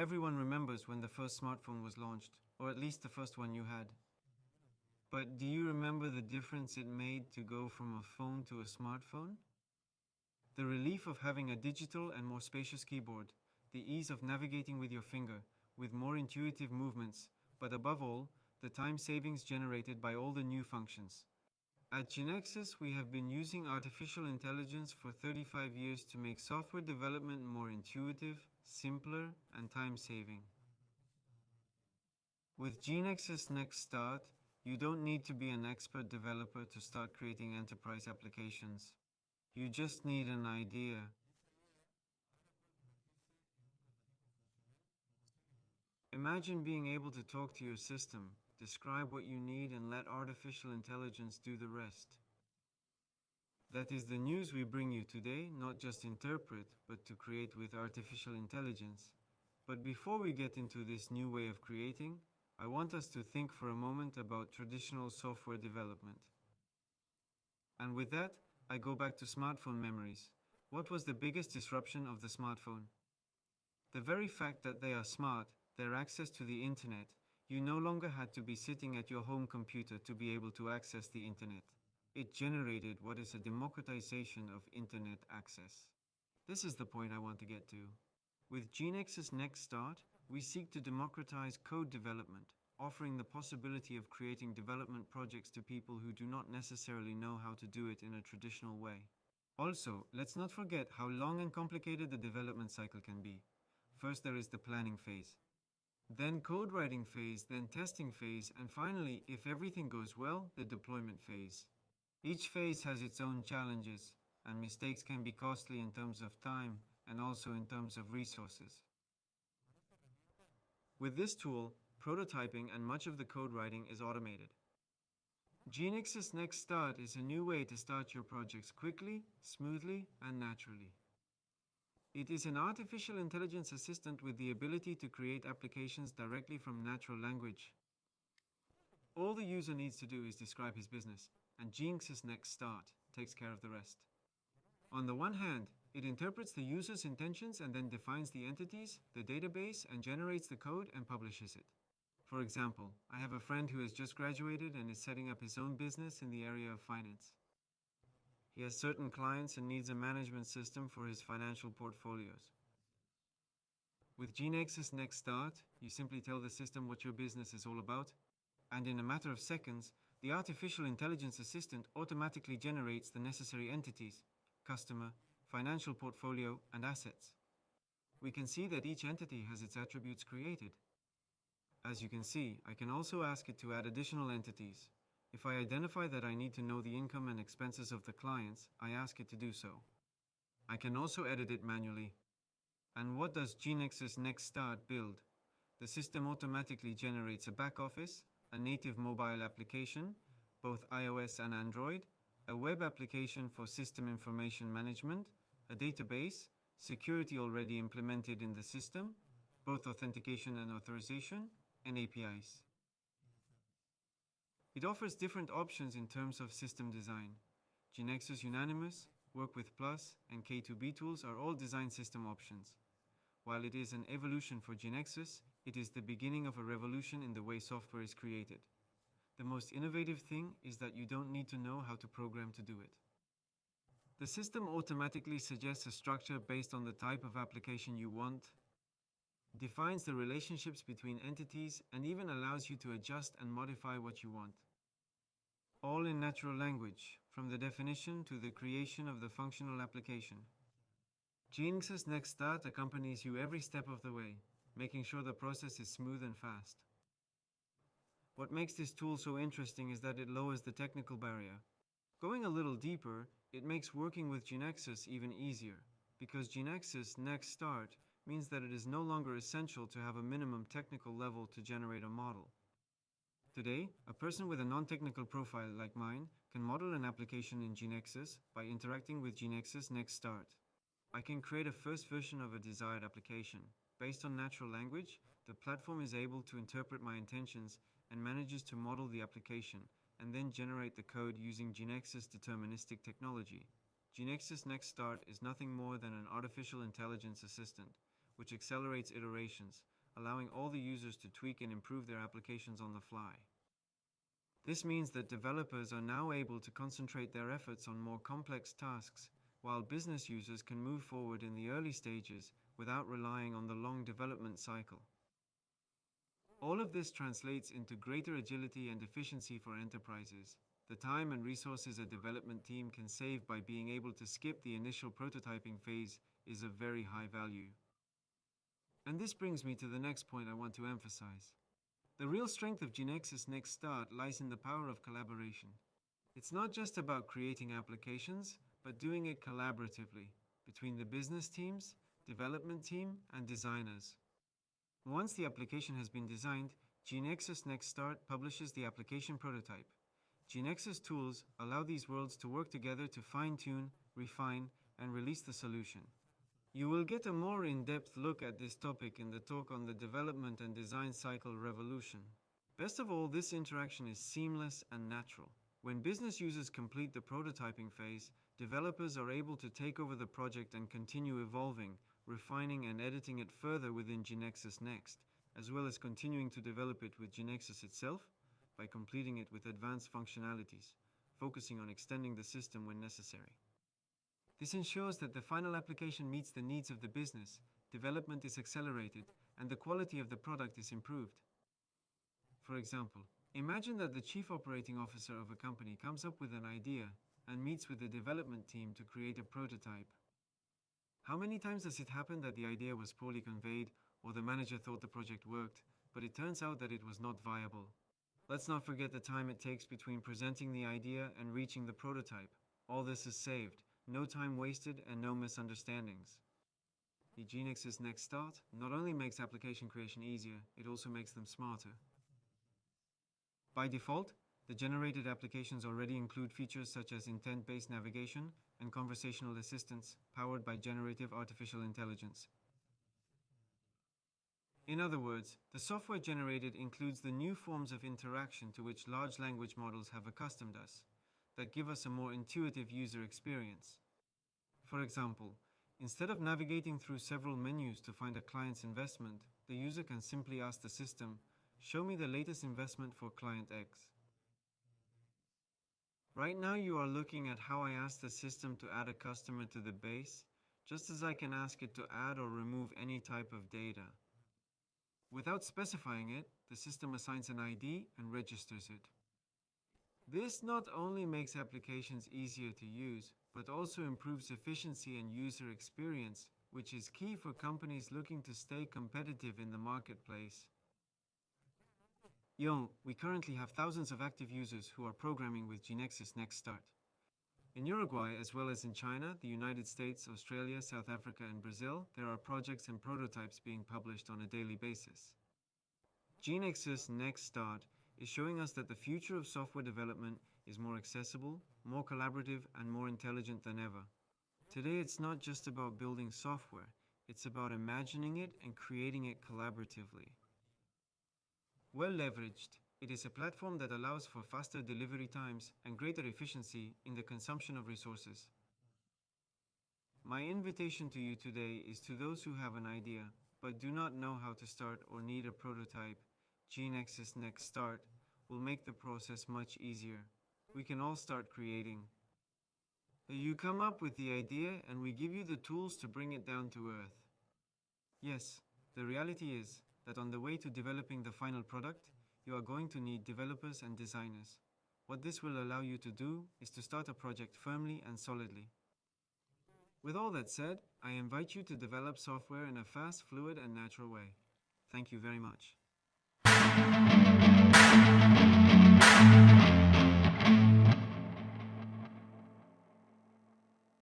Everyone remembers when the first smartphone was launched, or at least the first one you had. But do you remember the difference it made to go from a phone to a smartphone? The relief of having a digital and more spacious keyboard, the ease of navigating with your finger, with more intuitive movements, but above all, the time savings generated by all the new functions. At GeneXus, we have been using artificial intelligence for 35 years to make software development more intuitive, simpler, and time-saving. With GeneXus Next Start, you don't need to be an expert developer to start creating enterprise applications. You just need an idea. Imagine being able to talk to your system, describe what you need, and let artificial intelligence do the rest. That is the news we bring you today, not just interpret, but to create with artificial intelligence. But before we get into this new way of creating, I want us to think for a moment about traditional software development. And with that, I go back to smartphone memories. What was the biggest disruption of the smartphone? The very fact that they are smart, their access to the internet. You no longer had to be sitting at your home computer to be able to access the internet. It generated what is a democratization of internet access. This is the point I want to get to. With GeneXus Next Start, we seek to democratize code development, offering the possibility of creating development projects to people who do not necessarily know how to do it in a traditional way. Also, let's not forget how long and complicated the development cycle can be. First, there is the planning phase. Then code writing phase, then testing phase, and finally, if everything goes well, the deployment phase. Each phase has its own challenges, and mistakes can be costly in terms of time and also in terms of resources. With this tool, prototyping and much of the code writing is automated. GeneXus Next Start is a new way to start your projects quickly, smoothly, and naturally. It is an artificial intelligence assistant with the ability to create applications directly from natural language. All the user needs to do is describe his business, and GeneXus Next Start takes care of the rest. On the one hand, it interprets the user's intentions and then defines the entities, the database, and generates the code and publishes it. For example, I have a friend who has just graduated and is setting up his own business in the area of finance. He has certain clients and needs a management system for his financial portfolios. With GeneXus Next Start, you simply tell the system what your business is all about, and in a matter of seconds, the artificial intelligence assistant automatically generates the necessary entities, customer, financial portfolio, and assets. We can see that each entity has its attributes created. As you can see, I can also ask it to add additional entities. If I identify that I need to know the income and expenses of the clients, I ask it to do so. I can also edit it manually. And what does GeneXus Next Start build? The system automatically generates a back office, a native mobile application, both iOS and Android, a web application for system information management, a database, security already implemented in the system, both authentication and authorization, and APIs. It offers different options in terms of system design. GeneXus Unanimous, Work with Plus, and K2B tools are all design system options. While it is an evolution for GeneXus, it is the beginning of a revolution in the way software is created. The most innovative thing is that you don't need to know how to program to do it. The system automatically suggests a structure based on the type of application you want, defines the relationships between entities, and even allows you to adjust and modify what you want. All in natural language, from the definition to the creation of the functional application. GeneXus Next Start accompanies you every step of the way, making sure the process is smooth and fast. What makes this tool so interesting is that it lowers the technical barrier. Going a little deeper, it makes working with GeneXus even easier, because GeneXus Next Start means that it is no longer essential to have a minimum technical level to generate a model. Today, a person with a non-technical profile like mine can model an application in GeneXus by interacting with GeneXus Next Start. I can create a first version of a desired application. Based on natural language, the platform is able to interpret my intentions and manages to model the application and then generate the code using GeneXus deterministic technology. GeneXus Next Start is nothing more than an artificial intelligence assistant, which accelerates iterations, allowing all the users to tweak and improve their applications on the fly. This means that developers are now able to concentrate their efforts on more complex tasks, while business users can move forward in the early stages without relying on the long development cycle. All of this translates into greater agility and efficiency for enterprises. The time and resources a development team can save by being able to skip the initial prototyping phase is of very high value. And this brings me to the next point I want to emphasize. The real strength of GeneXus Next Start lies in the power of collaboration. It's not just about creating applications, but doing it collaboratively between the business teams, development team, and designers. Once the application has been designed, GeneXus Next Start publishes the application prototype. GeneXus tools allow these worlds to work together to fine-tune, refine, and release the solution. You will get a more in-depth look at this topic in the talk on the development and design cycle revolution. Best of all, this interaction is seamless and natural. When business users complete the prototyping phase, developers are able to take over the project and continue evolving, refining and editing it further within GeneXus Next, as well as continuing to develop it with GeneXus itself by completing it with advanced functionalities, focusing on extending the system when necessary. This ensures that the final application meets the needs of the business, development is accelerated, and the quality of the product is improved. For example, imagine that the chief operating officer of a company comes up with an idea and meets with the development team to create a prototype. How many times does it happen that the idea was poorly conveyed, or the manager thought the project worked, but it turns out that it was not viable? Let's not forget the time it takes between presenting the idea and reaching the prototype. All this is saved. No time wasted and no misunderstandings. The GeneXus Next Start not only makes application creation easier, it also makes them smarter. By default, the generated applications already include features such as intent-based navigation and conversational assistance powered by generative artificial intelligence. In other words, the software generated includes the new forms of interaction to which large language models have accustomed us, that give us a more intuitive user experience. For example, instead of navigating through several menus to find a client's investment, the user can simply ask the system, "Show me the latest investment for client X." Right now you are looking at how I ask the system to add a customer to the base, just as I can ask it to add or remove any type of data. Without specifying it, the system assigns an ID and registers it. This not only makes applications easier to use, but also improves efficiency and user experience, which is key for companies looking to stay competitive in the marketplace. We currently have thousands of active users who are programming with GeneXus Next Start. In Uruguay, as well as in China, the United States, Australia, South Africa, and Brazil, there are projects and prototypes being published on a daily basis. GeneXus Next Start is showing us that the future of software development is more accessible, more collaborative, and more intelligent than ever. Today, it's not just about building software, it's about imagining it and creating it collaboratively. Well leveraged, it is a platform that allows for faster delivery times and greater efficiency in the consumption of resources. My invitation to you today is to those who have an idea but do not know how to start or need a prototype. GeneXus Next Start will make the process much easier. We can all start creating. You come up with the idea and we give you the tools to bring it down to earth. Yes, the reality is that on the way to developing the final product, you are going to need developers and designers. What this will allow you to do is to start a project firmly and solidly. With all that said, I invite you to develop software in a fast, fluid, and natural way. Thank you very much.